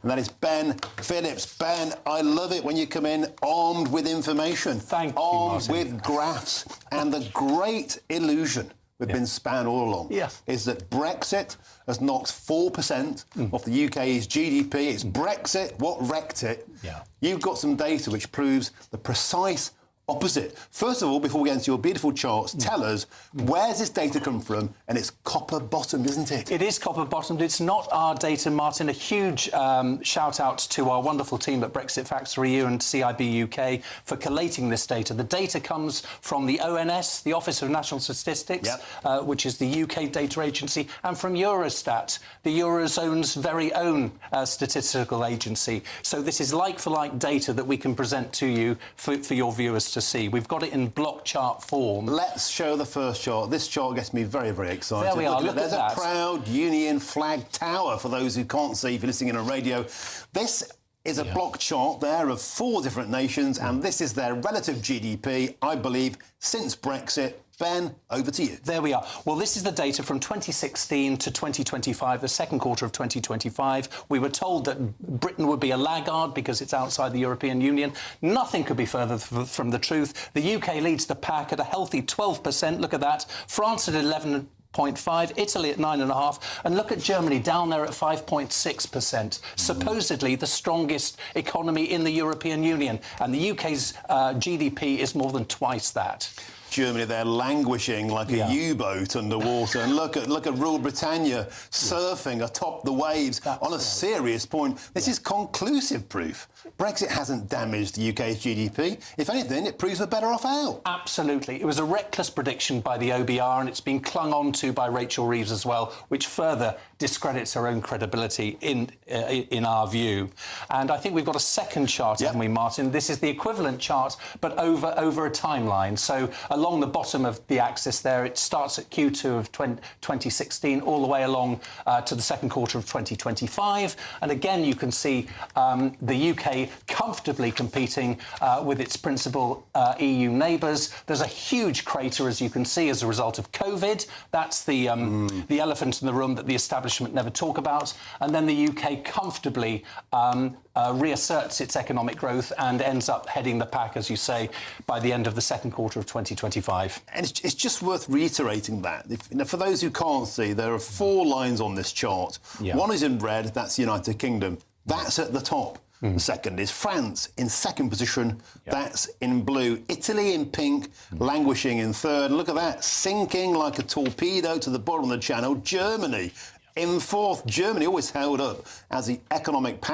and that is Ben Phillips. Ben, I love it when you come in armed with information. Thank you, armed Martin. with graphs. And the great illusion we've been span all along is that Brexit has knocked 4% off the UK's GDP. It's Brexit, what wrecked it? You've got some data which proves the precise opposite. First of all, before we get into your beautiful charts, tell us, where's this data come from? And it's copper-bottomed, isn't it? It is copper-bottomed. It's not our data, Martin. A huge shout-out to our wonderful team at Brexit Facts EU and CIB UK for collating this data. The data comes from the ONS, the Office of National Statistics, which is the UK data agency, and from Eurostat, the Eurozone's very own statistical agency. So this is like-for-like data that we can present to you for your viewers to see. We've got it in block chart form. Let's show the first chart. This chart gets me very, very excited. There we are. Look There's at that. a proud Union flag tower for those who can't see if you're listening on a radio. This is a block chart there of 4 different nations, and this is their relative GDP, I believe, since Brexit. Ben, over to you. There we are. Well, this is the data from 2016 to 2025, the second quarter of 2025. We were told that Britain would be a laggard because it's outside the European Union. Nothing could be further from the truth. The UK leads the pack at a healthy 12%. Look at that. France at 11.5, Italy at 9.5, and look at Germany down there at 5.6%. Supposedly the strongest economy in the European Union, and the UK's GDP is more than twice that. Germany, they're languishing like a U-boat underwater. And look at Rule Britannia surfing atop the waves. On a serious point, this is conclusive proof. Brexit hasn't damaged the UK's GDP. If anything, it proves we're better off out. Absolutely. It was a reckless prediction by the OBR, and it's been clung on to by Rachel Reeves as well, which further discredits her own credibility in our view. And I think we've got a second chart, haven't we, Martin? This is the equivalent chart, but over a timeline. So along the bottom of the axis there, it starts at Q2 of 2016 all the way along to the second quarter of 2025. And again, you can see the UK comfortably competing with its principal EU neighbours. There's a huge crater, as you can see, as a result of COVID. That's the elephant in the room that the establishment never talk about. And then the UK comfortably reasserts its economic growth and ends up heading the pack, as you say, by the end of the second quarter of 2025. And it's just worth reiterating that. For those who can't see, there are 4 lines on this chart. One is in red, that's the United Kingdom. That's at the top. The second is France in second position. That's in blue. Italy in pink, languishing in third. Look at that, sinking like a torpedo to the bottom of the channel. Germany in fourth. Germany always held up as the economic power.